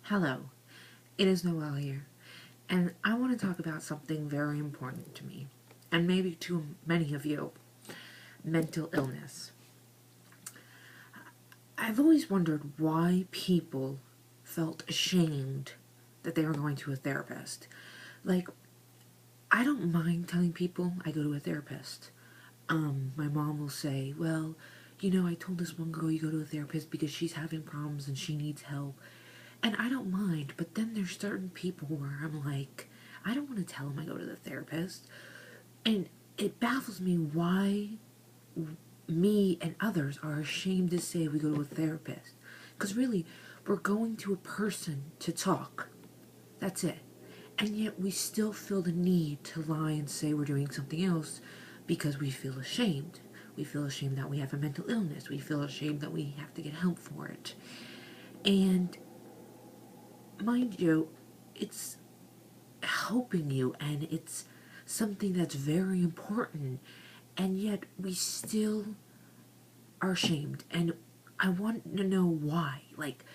Hello, it is Noelle here, and I want to talk about something very important to me, and maybe to many of you, mental illness. I've always wondered why people felt ashamed that they were going to a therapist. Like, I don't mind telling people I go to a therapist. My mom will say, well, I told this one girl you go to a therapist because she's having problems and she needs help. And I don't mind, but then there's certain people where I'm like, I don't want to tell them I go to the therapist. And it baffles me why me and others are ashamed to say we go to a therapist. Because really, we're going to a person to talk. That's it. And yet we still feel the need to lie and say we're doing something else because we feel ashamed. We feel ashamed that we have a mental illness. We feel ashamed that we have to get help for it. And mind you, it's helping you and it's something that's very important, and yet we still are ashamed. And I want to know why. Like,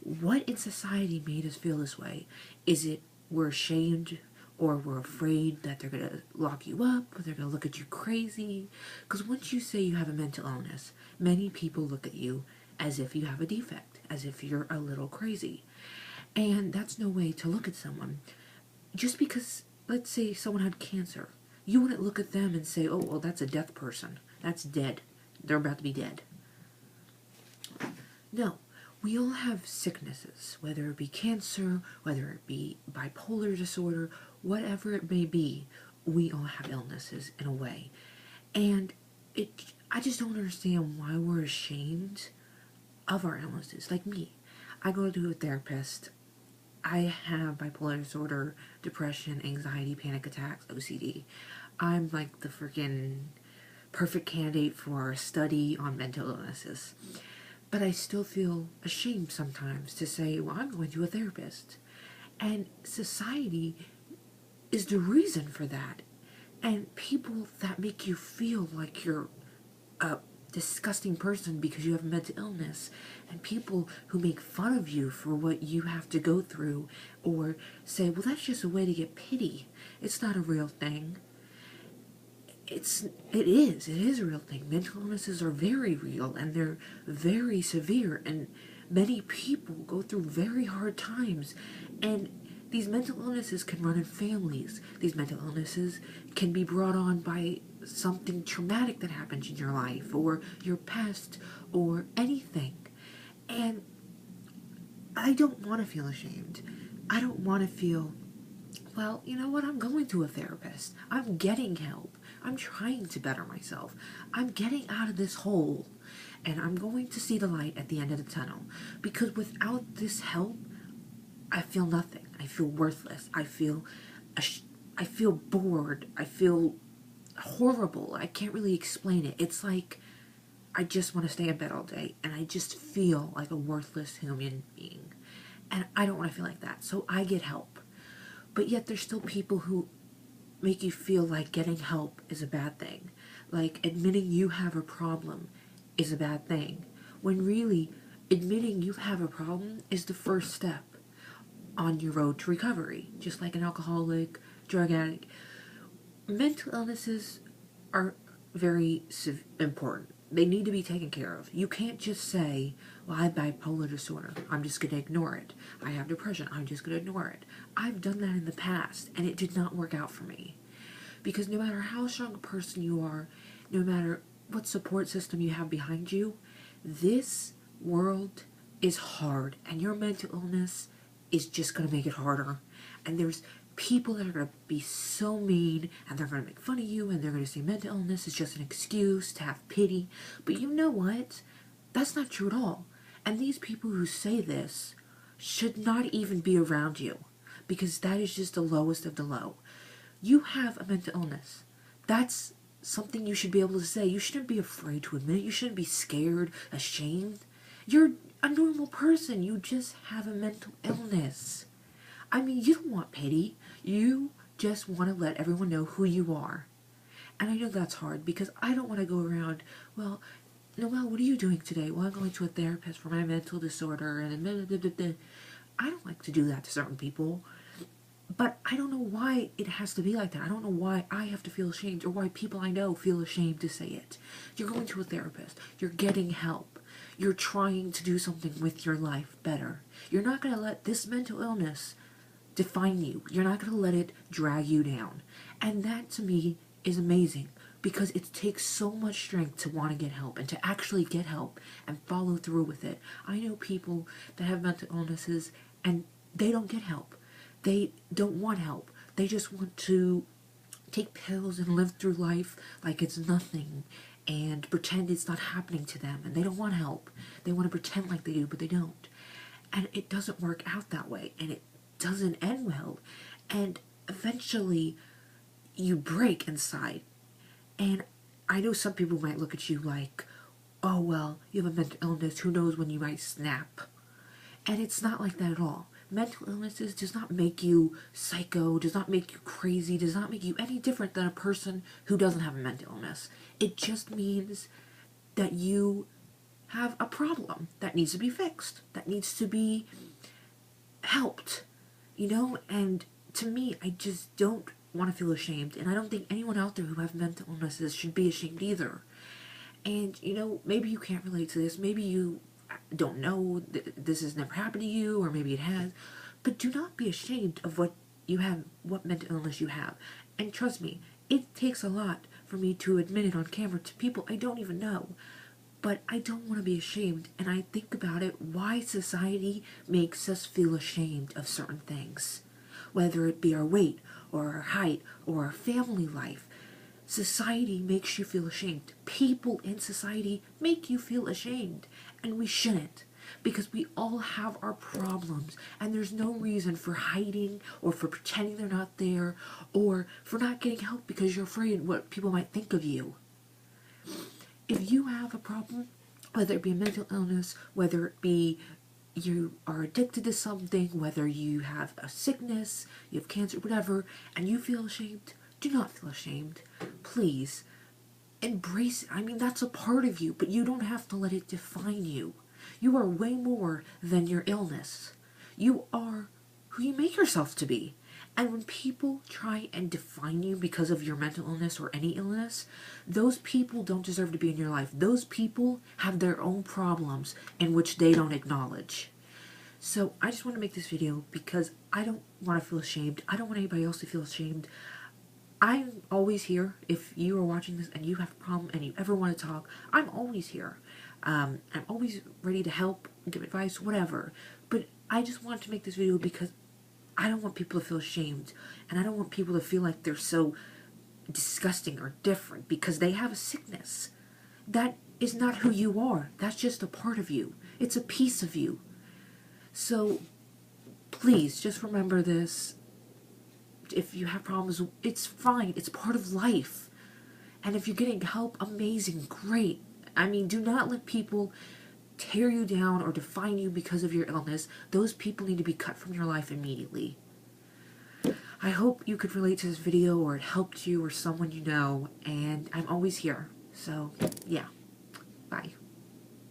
what in society made us feel this way? Is it we're ashamed, or we're afraid that they're going to lock you up, or they're going to look at you crazy? Because once you say you have a mental illness, many people look at you as if you have a defect, as if you're a little crazy. And that's no way to look at someone. Just because, let's say someone had cancer, you wouldn't look at them and say, oh, well, that's a death person. That's dead. They're about to be dead. No. We all have sicknesses, whether it be cancer, whether it be bipolar disorder, whatever it may be, we all have illnesses in a way. And I just don't understand why we're ashamed of our illnesses. Like me, I go to a therapist. I have bipolar disorder, depression, anxiety, panic attacks, OCD. I'm like the freaking perfect candidate for a study on mental illnesses. But I still feel ashamed sometimes to say, well, I'm going to a therapist. And society is the reason for that. And people that make you feel like you're a disgusting person because you have a mental illness, and people who make fun of you for what you have to go through, or say, well, that's just a way to get pity. It's not a real thing. It is a real thing. Mental illnesses are very real, and they're very severe, and many people go through very hard times, and these mental illnesses can run in families. These mental illnesses can be brought on by something traumatic that happens in your life, or your past, or anything. And I don't want to feel ashamed. I don't want to feel, well, you know what, I'm going to a therapist. I'm getting help. I'm trying to better myself. I'm getting out of this hole. And I'm going to see the light at the end of the tunnel. Because without this help, I feel nothing. I feel worthless. I feel bored. I feel horrible. I can't really explain it. It's like I just want to stay in bed all day. And I just feel like a worthless human being. And I don't want to feel like that. So I get help. But yet there's still people who make you feel like getting help is a bad thing. Like admitting you have a problem is a bad thing. When really, admitting you have a problem is the first step on your road to recovery. Just like an alcoholic, drug addict. Mental illnesses are very important. They need to be taken care of. You can't just say, well, I have bipolar disorder. I'm just going to ignore it. I have depression. I'm just going to ignore it. I've done that in the past, and it did not work out for me. Because no matter how strong a person you are, no matter what support system you have behind you, this world is hard, and your mental illness is just going to make it harder. And there's people that are going to be so mean, and they're going to make fun of you, and they're going to say mental illness is just an excuse to have pity. But you know what? That's not true at all. And these people who say this should not even be around you, because that is just the lowest of the low. You have a mental illness. That's something you should be able to say. You shouldn't be afraid to admit it. You shouldn't be scared, ashamed. You're a normal person. You just have a mental illness. I mean, you don't want pity. You just want to let everyone know who you are. And I know that's hard because I don't want to go around, well, Noelle, what are you doing today? Well, I'm going to a therapist for my mental disorder and blah, blah, blah, blah. I don't like to do that to certain people. But I don't know why it has to be like that. I don't know why I have to feel ashamed or why people I know feel ashamed to say it. You're going to a therapist. You're getting help. You're trying to do something with your life better. You're not going to let this mental illness define you. You're not going to let it drag you down. And that to me is amazing because it takes so much strength to want to get help and to actually get help and follow through with it. I know people that have mental illnesses and they don't get help. They don't want help. They just want to take pills and live through life like it's nothing and pretend it's not happening to them. And they don't want help. They want to pretend like they do, but they don't. And it doesn't work out that way. And it doesn't end well. And eventually you break inside. And I know some people might look at you like, oh, well, you have a mental illness. Who knows when you might snap? And it's not like that at all. Mental illnesses does not make you psycho, does not make you crazy, does not make you any different than a person who doesn't have a mental illness. It just means that you have a problem that needs to be fixed, that needs to be helped, you know? And to me, I just don't want to feel ashamed, and I don't think anyone out there who have mental illnesses should be ashamed either. And, you know, maybe you can't relate to this, maybe you don't know, this has never happened to you, or maybe it has, but do not be ashamed of what you have, what mental illness you have. And trust me, it takes a lot for me to admit it on camera to people I don't even know, but I don't want to be ashamed. And I think about it, why society makes us feel ashamed of certain things, whether it be our weight or our height or our family life. Society makes you feel ashamed. People in society make you feel ashamed. And we shouldn't. Because we all have our problems. And there's no reason for hiding or for pretending they're not there. Or for not getting help because you're afraid what people might think of you. If you have a problem, whether it be a mental illness, whether it be you are addicted to something, whether you have a sickness, you have cancer, whatever, and you feel ashamed, do not feel ashamed. Please, embrace it. I mean, that's a part of you, but you don't have to let it define you. You are way more than your illness. You are who you make yourself to be. And when people try and define you because of your mental illness or any illness, those people don't deserve to be in your life. Those people have their own problems in which they don't acknowledge. So I just want to make this video because I don't want to feel ashamed. I don't want anybody else to feel ashamed. I'm always here. If you are watching this and you have a problem and you ever want to talk, I'm always here. I'm always ready to help, give advice, whatever. But I just wanted to make this video because I don't want people to feel ashamed. And I don't want people to feel like they're so disgusting or different because they have a sickness. That is not who you are. That's just a part of you. It's a piece of you. So please just remember this. If you have problems, it's fine. It's part of life. And if you're getting help, amazing, great. I mean, do not let people tear you down or define you because of your illness. Those people need to be cut from your life immediately. I hope you could relate to this video or it helped you or someone you know. And I'm always here. So, yeah. Bye.